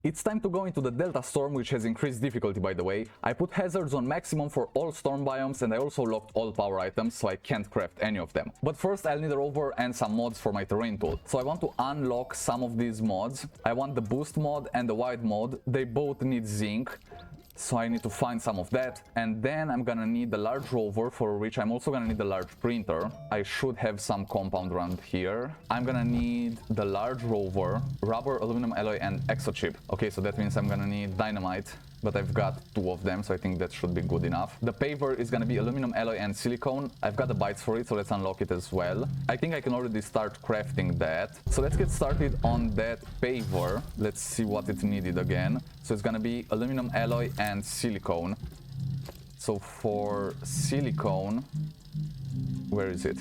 It's time to go into the Delta Storm, which has increased difficulty by the way. I put hazards on maximum for all storm biomes and I also locked all power items so I can't craft any of them. But first I'll need a rover and some mods for my terrain tool. So I want to unlock some of these mods. I want the boost mod and the wide mod. They both need zinc. So I need to find some of that, and then I'm gonna need the large rover, for which I'm also gonna need the large printer. I should have some compound around here. I'm gonna need the large rover, rubber, aluminum alloy and exochip. Okay, so that means I'm gonna need dynamite, but I've got 2 of them, so I think that should be good enough. The paver is gonna be aluminum alloy and silicone. I've got the bytes for it, so let's unlock it as well. I think I can already start crafting that. So let's get started on that paver. Let's see what it needed again. So it's gonna be aluminum alloy and silicone. So for silicone, where is it?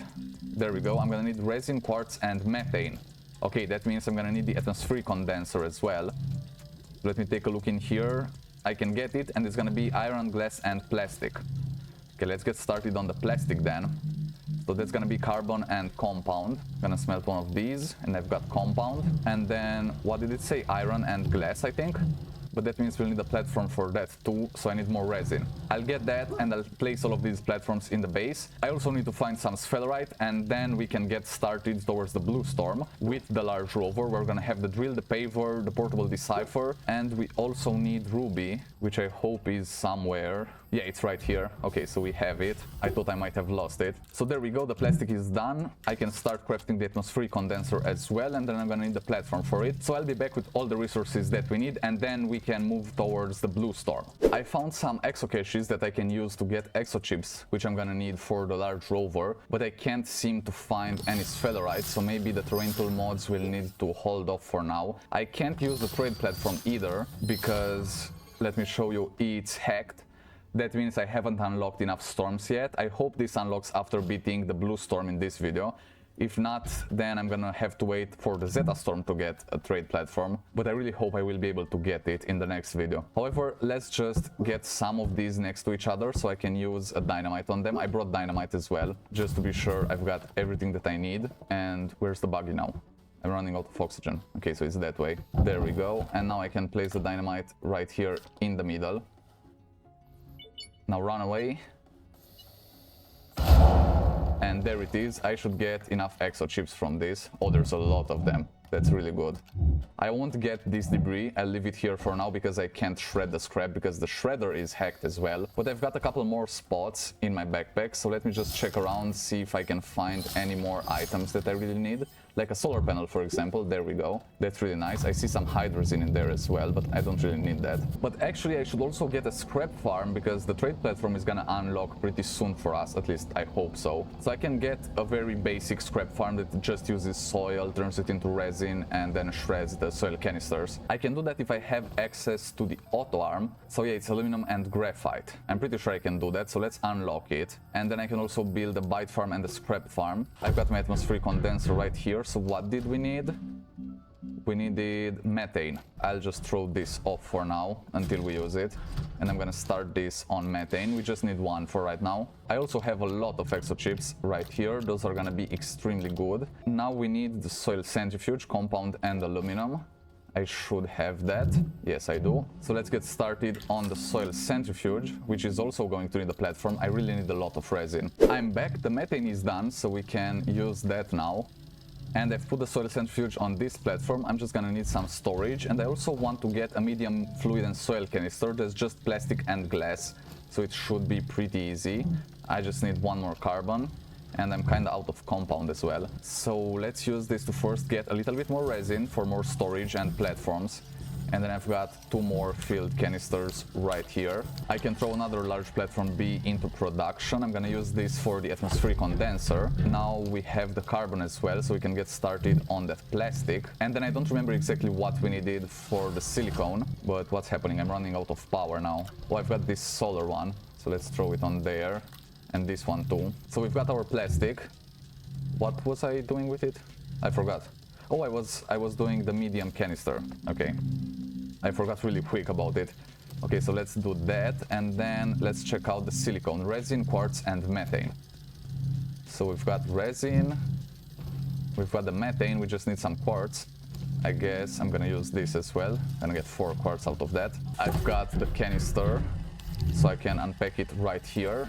There we go. I'm gonna need resin, quartz and methane. Okay, that means I'm gonna need the atmospheric condenser as well. Let me take a look in here. I can get it, and it's gonna be iron, glass and plastic. Okay, let's get started on the plastic then. So that's gonna be carbon and compound. Gonna smelt one of these, and I've got compound. And then, what did it say? Iron and glass, I think? But that means we'll need a platform for that too, so I need more resin. I'll get that and I'll place all of these platforms in the base. I also need to find some sphelerite, and then we can get started towards the blue storm with the large rover. We're gonna have the drill, the paver, the portable decipher, and we also need ruby, which I hope is somewhere. Yeah, it's right here. Okay, so we have it. I thought I might have lost it. So there we go, the plastic is done. I can start crafting the atmospheric condenser as well, and then I'm gonna need the platform for it. So I'll be back with all the resources that we need, and then we can move towards the blue storm. I found some exo caches that I can use to get exo chips, which I'm gonna need for the large rover, but I can't seem to find any sphelerite, so maybe the terrain tool mods will need to hold off for now. I can't use the trade platform either, because, let me show you, it's hacked. That means I haven't unlocked enough storms yet. I hope this unlocks after beating the blue storm in this video. If not, then I'm gonna have to wait for the Zeta storm to get a trade platform, but I really hope I will be able to get it in the next video. However, let's just get some of these next to each other so I can use a dynamite on them. I brought dynamite as well, just to be sure I've got everything that I need. And where's the buggy now? I'm running out of oxygen. Okay, so it's that way. There we go. And now I can place the dynamite right here in the middle. Now run away. And there it is. I should get enough exo chips from this. Oh, there's a lot of them. That's really good. I won't get this debris. I'll leave it here for now because I can't shred the scrap because the shredder is hacked as well. But I've got a couple more spots in my backpack, so let me just check around, see if I can find any more items that I really need. Like a solar panel, for example. There we go. That's really nice. I see some hydrogen in there as well, but I don't really need that. But actually, I should also get a scrap farm because the trade platform is gonna unlock pretty soon for us. At least I hope so. So I can get a very basic scrap farm that just uses soil, turns it into resin, and then shreds the soil canisters. I can do that if I have access to the auto arm. So yeah, it's aluminum and graphite. I'm pretty sure I can do that, so let's unlock it. And then I can also build a byte farm and a scrap farm. I've got my atmospheric condenser right here. So what did we need? We needed methane. I'll just throw this off for now until we use it. And I'm gonna start this on methane. We just need 1 for right now. I also have a lot of exo chips right here. Those are gonna be extremely good. Now we need the soil centrifuge, compound and aluminum. I should have that. Yes, I do. So let's get started on the soil centrifuge, which is also going to need a platform. I really need a lot of resin. I'm back. The methane is done, so we can use that now. And I've put the soil centrifuge on this platform. I'm just gonna need some storage, and I also want to get a medium fluid and soil canister that's just plastic and glass, so it should be pretty easy. I just need 1 more carbon, and I'm kinda out of compound as well. So let's use this to first get a little bit more resin for more storage and platforms. And then I've got 2 more filled canisters right here. I can throw another large platform B into production. I'm gonna use this for the atmospheric condenser. Now we have the carbon as well, so we can get started on that plastic. And then I don't remember exactly what we needed for the silicone, but what's happening? I'm running out of power now. Oh, I've got this solar one, so let's throw it on there. And this one too. So we've got our plastic. What was I doing with it? I forgot. Oh, I was doing the medium canister. Okay. I forgot really quick about it. Okay, so let's do that, and then let's check out the silicone, resin, quartz, and methane. So we've got resin, we've got the methane, we just need some quartz. I guess I'm gonna use this as well. Gonna get 4 quartz out of that. I've got the canister, so I can unpack it right here.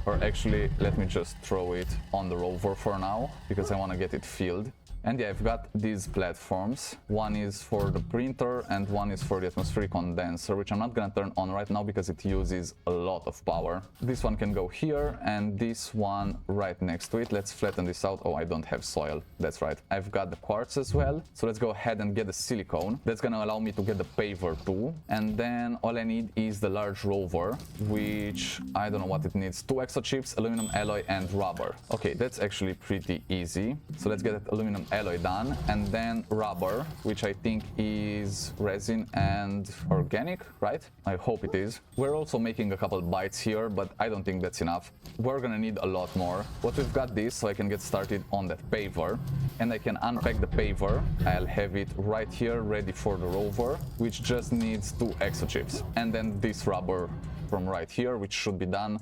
Or actually, let me just throw it on the rover for now, because I want to get it filled. And yeah, I've got these platforms. One is for the printer and one is for the atmospheric condenser, which I'm not gonna turn on right now because it uses a lot of power. This one can go here and this one right next to it. Let's flatten this out. Oh, I don't have soil. That's right. I've got the quartz as well. So let's go ahead and get the silicone. That's gonna allow me to get the paver too. And then all I need is the large rover, which I don't know what it needs. 2 exo chips, aluminum alloy and rubber. Okay, that's actually pretty easy. So let's get that aluminum alloy done, and then rubber, which I think is resin and organic, right? I hope it is. We're also making a couple bites here, but I don't think that's enough. We're gonna need a lot more. But we've got this, so I can get started on that paver, and I can unpack the paver. I'll have it right here ready for the rover, which just needs 2 exo chips, and then this rubber from right here, which should be done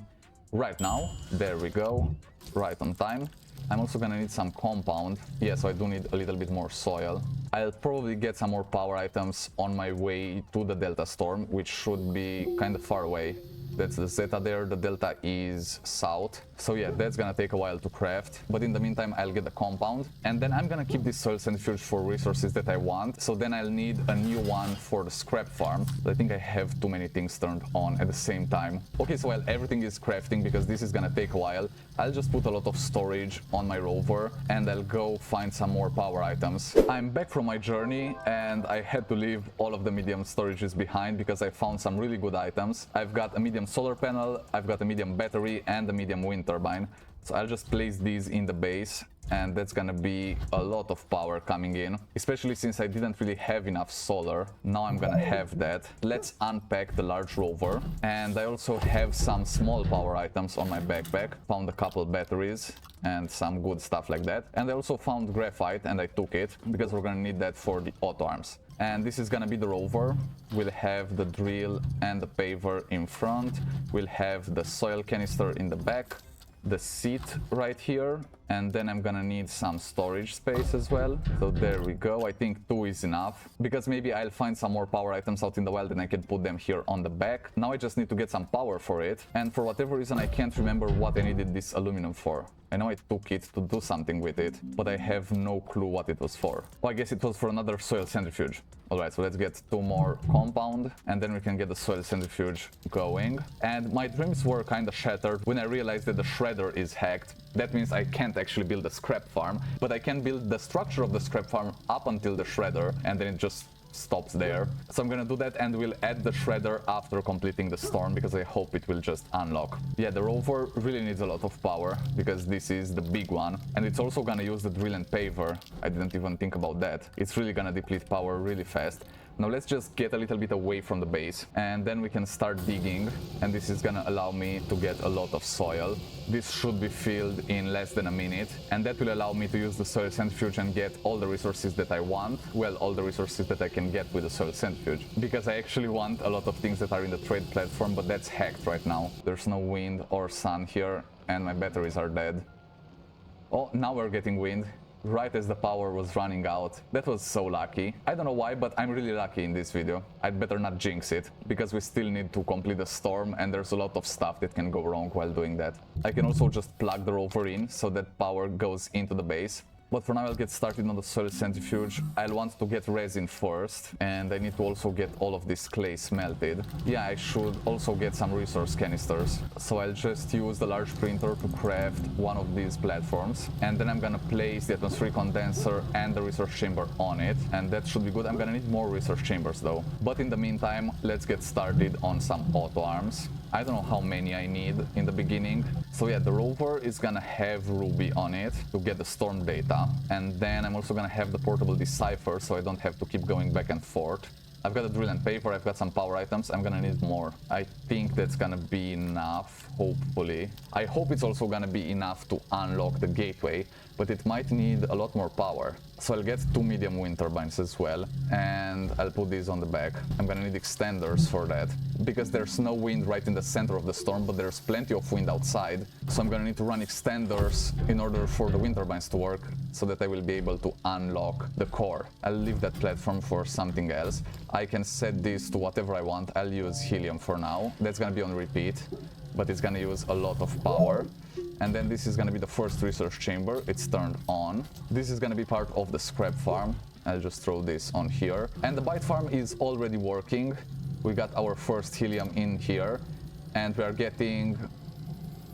right now. There we go, right on time. I'm also gonna need some compound. Yeah, so I do need a little bit more soil. I'll probably get some more power items on my way to the Delta Storm, which should be kind of far away. That's the Zeta there, the Delta is south. So yeah, that's gonna take a while to craft. But in the meantime, I'll get the compound. And then I'm gonna keep this soil centrifuge for resources that I want. So then I'll need a new one for the scrap farm. I think I have too many things turned on at the same time. Okay, so while everything is crafting, because this is gonna take a while, I'll just put a lot of storage on my rover and I'll go find some more power items. I'm back from my journey and I had to leave all of the medium storages behind because I found some really good items. I've got a medium solar panel, I've got a medium battery and a medium wind turbine. So I'll just place these in the base and that's gonna be a lot of power coming in, especially since I didn't really have enough solar. Now I'm gonna have that. Let's unpack the large rover, and I also have some small power items on my backpack. Found a couple batteries and some good stuff like that, and I also found graphite and I took it because we're gonna need that for the auto arms. And this is gonna be the rover. We'll have the drill and the paver in front. We'll have the soil canister in the back, the seat right here, and then I'm gonna need some storage space as well. So there we go. I think 2 is enough, because maybe I'll find some more power items out in the wild and I can put them here on the back. Now I just need to get some power for it, and for whatever reason I can't remember what I needed this aluminum for. I know I took it to do something with it, but I have no clue what it was for. Well, I guess it was for another soil centrifuge. Alright, so let's get 2 more compound and then we can get the soil centrifuge going. And my dreams were kind of shattered when I realized that the shredder is hacked. That means I can't actually build a scrap farm, but I can build the structure of the scrap farm up until the shredder, and then it just stops there. So I'm gonna do that, and we'll add the shredder after completing the storm because I hope it will just unlock. Yeah, the rover really needs a lot of power because this is the big one, and it's also gonna use the drill and paver. I didn't even think about that. It's really gonna deplete power really fast. Now let's just get a little bit away from the base and then we can start digging, and this is gonna allow me to get a lot of soil. This should be filled in less than a minute, and that will allow me to use the soil centrifuge and get all the resources that I want. Well, all the resources that I can get with the soil centrifuge, because I actually want a lot of things that are in the trade platform, but that's hacked right now. There's no wind or sun here and my batteries are dead. Oh, now we're getting wind right as the power was running out. That was so lucky. I don't know why, but I'm really lucky in this video. I'd better not jinx it, because we still need to complete the storm and there's a lot of stuff that can go wrong while doing that. I can also just plug the rover in so that power goes into the base. But for now I'll get started on the soil centrifuge. I'll want to get resin first, and I need to also get all of this clay smelted. Yeah, I should also get some resource canisters. So I'll just use the large printer to craft one of these platforms, and then I'm gonna place the atmospheric condenser and the research chamber on it, and that should be good. I'm gonna need more research chambers though. But in the meantime, let's get started on some auto arms. I don't know how many I need in the beginning. So yeah, the rover is gonna have Ruby on it to get the storm data. And then I'm also gonna have the portable decipher so I don't have to keep going back and forth. I've got a drill and paper, I've got some power items, I'm gonna need more. I think that's gonna be enough, hopefully. I hope it's also gonna be enough to unlock the gateway, but it might need a lot more power. So I'll get 2 medium wind turbines as well, and I'll put these on the back. I'm gonna need extenders for that, because there's no wind right in the center of the storm, but there's plenty of wind outside. So I'm gonna need to run extenders in order for the wind turbines to work, so that I will be able to unlock the core. I'll leave that platform for something else. I can set this to whatever I want. I'll use helium for now. That's gonna be on repeat, but it's gonna use a lot of power. And then this is gonna be the first research chamber. It's turned on. This is gonna be part of the scrap farm. I'll just throw this on here. And the bite farm is already working. We got our first helium in here, and we are getting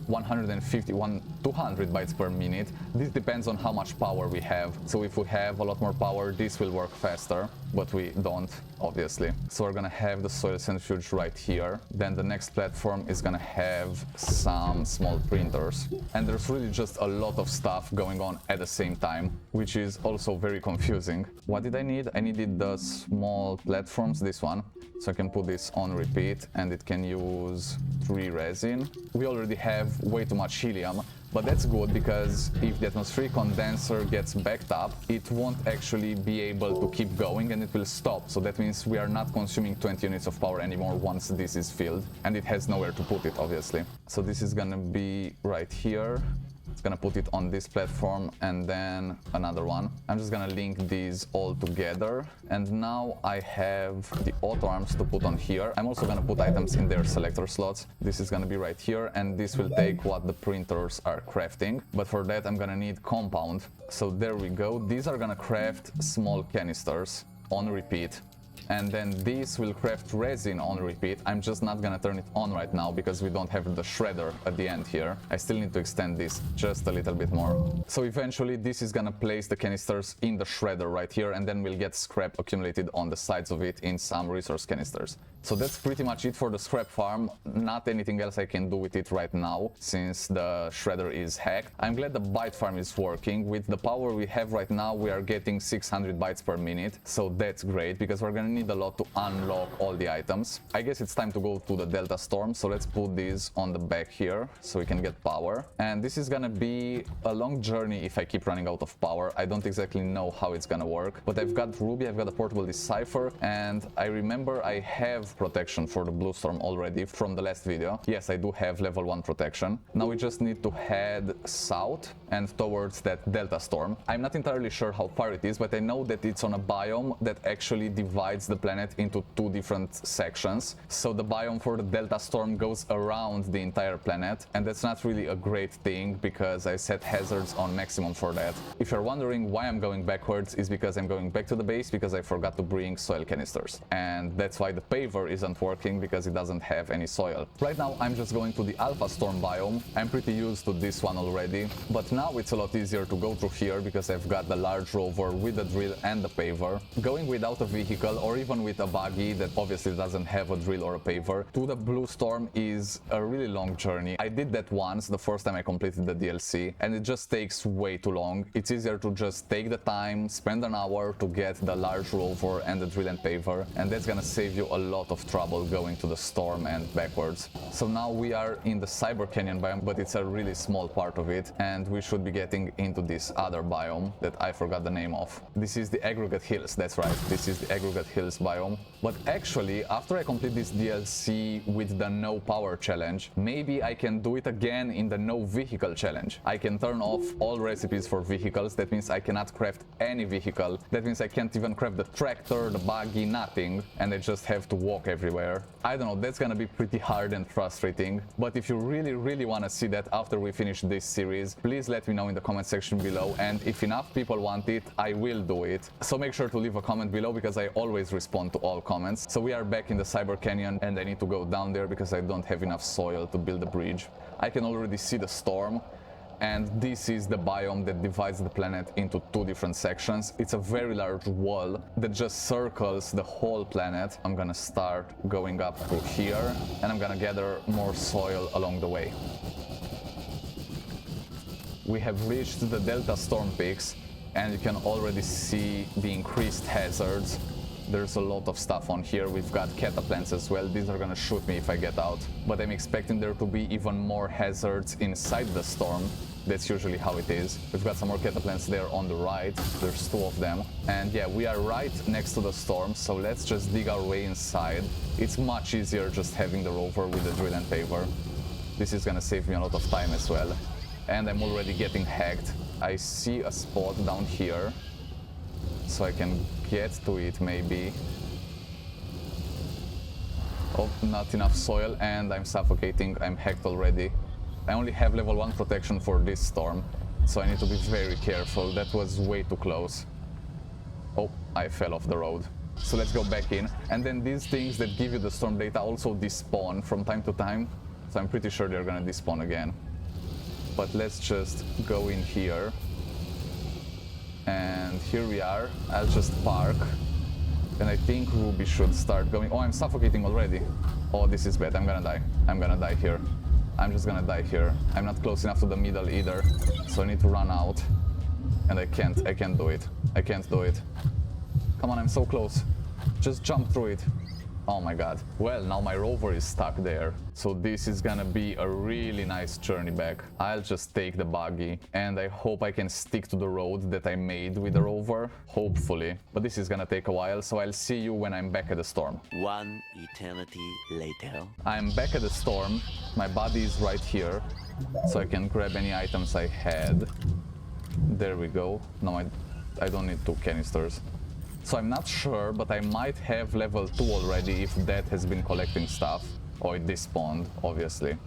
200 bytes per minute. This depends on how much power we have. So if we have a lot more power, this will work faster, but we don't, obviously. So we're gonna have the soil centrifuge right here. Then the next platform is gonna have some small printers. And there's really just a lot of stuff going on at the same time, which is also very confusing. What did I need? I needed the small platforms, this one. So I can put this on repeat, and it can use 3 resin. We already have way too much helium, but that's good, because if the atmospheric condenser gets backed up, it won't actually be able to keep going, and it will stop. So that means we are not consuming 20 units of power anymore once this is filled, and it has nowhere to put it, obviously. So this is gonna be right here. It's gonna put it on this platform, and then another one. I'm just gonna link these all together, and now I have the auto arms to put on here. I'm also gonna put items in their selector slots. This is gonna be right here, and this will take what the printers are crafting. But for that, I'm gonna need compound. So there we go. These are gonna craft small canisters on repeat. And then this will craft resin on repeat. I'm just not gonna turn it on right now because we don't have the shredder at the end here. I still need to extend this just a little bit more. So eventually this is gonna place the canisters in the shredder right here, and then we'll get scrap accumulated on the sides of it in some resource canisters. So that's pretty much it for the scrap farm. Not anything else I can do with it right now since the shredder is hacked. I'm glad the bite farm is working. With the power we have right now, we are getting 600 bytes per minute. So that's great, because we're gonna need a lot to unlock all the items. I guess it's time to go to the Delta Storm, so let's put these on the back here so we can get power. And this is gonna be a long journey if I keep running out of power. I don't exactly know how it's gonna work, but I've got Ruby, I've got a portable decipher, and I remember I have protection for the Blue Storm already from the last video. Yes, I do have level 1 protection. Now we just need to head south and towards that Delta Storm. I'm not entirely sure how far it is, but I know that it's on a biome that actually divides the planet into 2 different sections. So the biome for the Delta Storm goes around the entire planet, and that's not really a great thing because I set hazards on maximum for that. If you're wondering why I'm going backwards, is because I'm going back to the base because I forgot to bring soil canisters, and that's why the paver isn't working, because it doesn't have any soil. Right now I'm just going to the Alpha Storm biome. I'm pretty used to this one already, but now it's a lot easier to go through here because I've got the large rover with the drill and the paver. Going without a vehicle or even with a buggy that obviously doesn't have a drill or a paver to the Blue Storm is a really long journey. I did that once, the first time I completed the DLC, and it just takes way too long. It's easier to just take the time, spend an hour to get the large rover and the drill and paver, and that's gonna save you a lot of trouble going to the storm and backwards. So now we are in the Cyber Canyon biome, but it's a really small part of it, and we should be getting into this other biome that I forgot the name of. This is the Aggregate Hills, that's right, this is the Aggregate Hills biome. But actually, after I complete this DLC with the no power challenge, maybe I can do it again in the no vehicle challenge. I can turn off all recipes for vehicles. That means I cannot craft any vehicle. That means I can't even craft the tractor, the buggy, nothing, and I just have to walk everywhere. I don't know, that's gonna be pretty hard and frustrating, but if you really want to see that after we finish this series, please let me know in the comment section below, and if enough people want it, I will do it. So make sure to leave a comment below because I always respond to all comments. So we are back in the Cyber Canyon, and I need to go down there because I don't have enough soil to build a bridge. I can already see the storm, and this is the biome that divides the planet into 2 different sections. It's a very large wall that just circles the whole planet. I'm gonna start going up through here, and I'm gonna gather more soil along the way. We have reached the Delta Storm peaks, and you can already see the increased hazards. There's a lot of stuff on here. We've got cataplants as well. These are gonna shoot me if I get out. But I'm expecting there to be even more hazards inside the storm. That's usually how it is. We've got some more cataplans there on the right. There's 2 of them. And yeah, we are right next to the storm, so let's just dig our way inside. It's much easier just having the rover with the drill and paver. This is gonna save me a lot of time as well. And I'm already getting hacked. I see a spot down here, so I can get to it maybe. Oh, not enough soil, and I'm suffocating. I'm hacked already. I only have level 1 protection for this storm, so I need to be very careful. That was way too close. Oh, I fell off the road. So let's go back in. And then these things that give you the storm data also despawn from time to time. So I'm pretty sure they're gonna despawn again. But let's just go in here. And here we are. I'll just park. And I think Ruby should start going. Oh, I'm suffocating already. Oh, this is bad. I'm gonna die. I'm gonna die here. I'm just gonna die here. I'm not close enough to the middle either. So I need to run out. And I can't do it. I can't do it. Come on, I'm so close. Just jump through it. Oh my god. Well, now my rover is stuck there. So this is gonna be a really nice journey back. I'll just take the buggy and I hope I can stick to the road that I made with the rover. Hopefully. But this is gonna take a while, so I'll see you when I'm back at the storm. One eternity later. I'm back at the storm. My body is right here, so I can grab any items I had. There we go. No, I don't need 2 canisters. So I'm not sure, but I might have level 2 already if that has been collecting stuff. Or it despawned, obviously.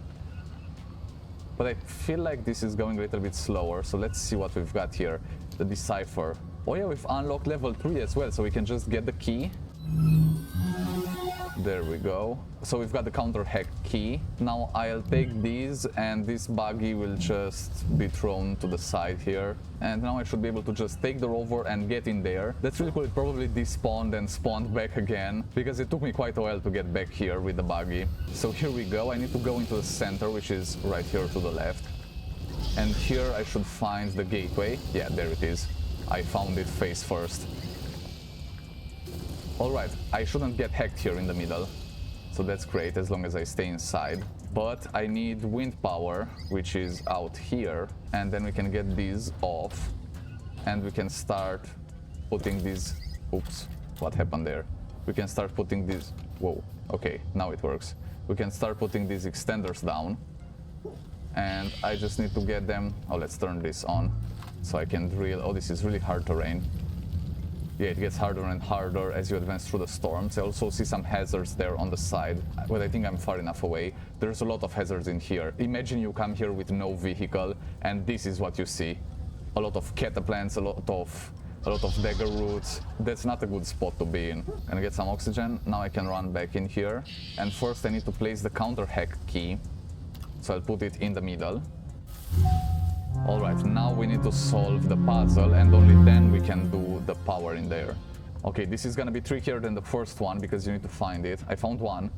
But I feel like this is going a little bit slower, so let's see what we've got here. The Decipher. Oh yeah, we've unlocked level 3 as well, so we can just get the key. There we go. So we've got the counter hack key. Now I'll take these and this buggy will just be thrown to the side here. And now I should be able to just take the rover and get in there. That's really cool. It probably despawned and spawned back again because it took me quite a while to get back here with the buggy. So here we go. I need to go into the center, which is right here to the left. And here I should find the gateway. Yeah, there it is. I found it face first. Alright, I shouldn't get hacked here in the middle, so that's great as long as I stay inside. But I need wind power, which is out here, and then we can get these off, and we can start putting these... Oops, what happened there? We can start putting these... Whoa, okay, now it works. We can start putting these extenders down, and I just need to get them... Oh, let's turn this on, so I can drill... Oh, this is really hard terrain. Yeah, it gets harder and harder as you advance through the storms. I also see some hazards there on the side, but I think I'm far enough away. There's a lot of hazards in here. Imagine you come here with no vehicle, and this is what you see. A lot of cataplans, a lot of dagger roots. That's not a good spot to be in. Gonna get some oxygen. Now I can run back in here. And first I need to place the counter hack key. So I'll put it in the middle. Alright, now we need to solve the puzzle and only then we can do the power in there. Okay, this is gonna be trickier than the first one because you need to find it. I found one.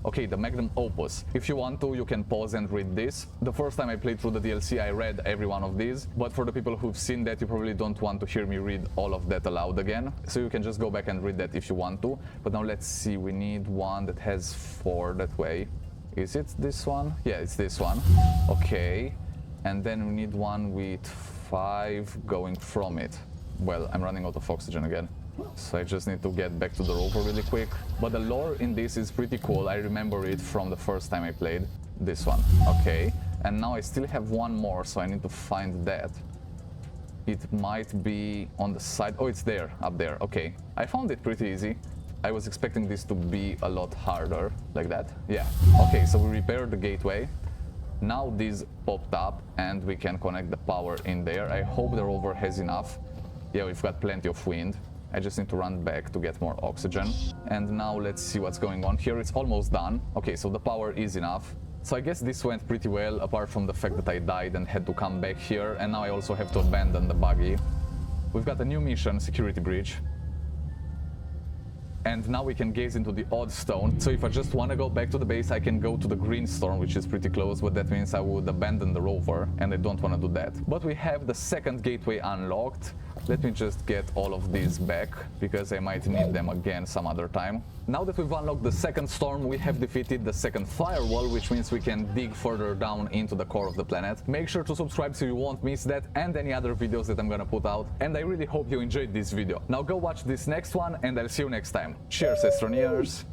Okay, the Magnum Opus. If you want to, you can pause and read this. The first time I played through the DLC, I read every one of these. But for the people who've seen that, you probably don't want to hear me read all of that aloud again. So you can just go back and read that if you want to. But now let's see, we need one that has 4 that way. Is it this one? Yeah, it's this one. Okay. And then we need one with 5 going from it. Well, I'm running out of oxygen again. So I just need to get back to the rover really quick. But the lore in this is pretty cool. I remember it from the first time I played. This one. Okay. And now I still have one more, so I need to find that. It might be on the side. Oh, it's there. Up there. Okay. I found it pretty easy. I was expecting this to be a lot harder. Like that. Yeah. Okay, so we repaired the gateway. Now these popped up and we can connect the power in there. I hope the rover has enough. Yeah, we've got plenty of wind. I just need to run back to get more oxygen. And now let's see what's going on here. It's almost done. Okay, so the power is enough. So I guess this went pretty well, apart from the fact that I died and had to come back here. And now I also have to abandon the buggy. We've got a new mission, Security Breach. And now we can gaze into the odd stone. So if I just want to go back to the base, I can go to the green storm, which is pretty close, but that means I would abandon the rover, and I don't want to do that. But we have the second gateway unlocked. Let me just get all of these back, because I might need them again some other time. Now that we've unlocked the second storm, we have defeated the second firewall, which means we can dig further down into the core of the planet. Make sure to subscribe so you won't miss that and any other videos that I'm gonna put out. And I really hope you enjoyed this video. Now go watch this next one, and I'll see you next time. Cheers, Astroneers!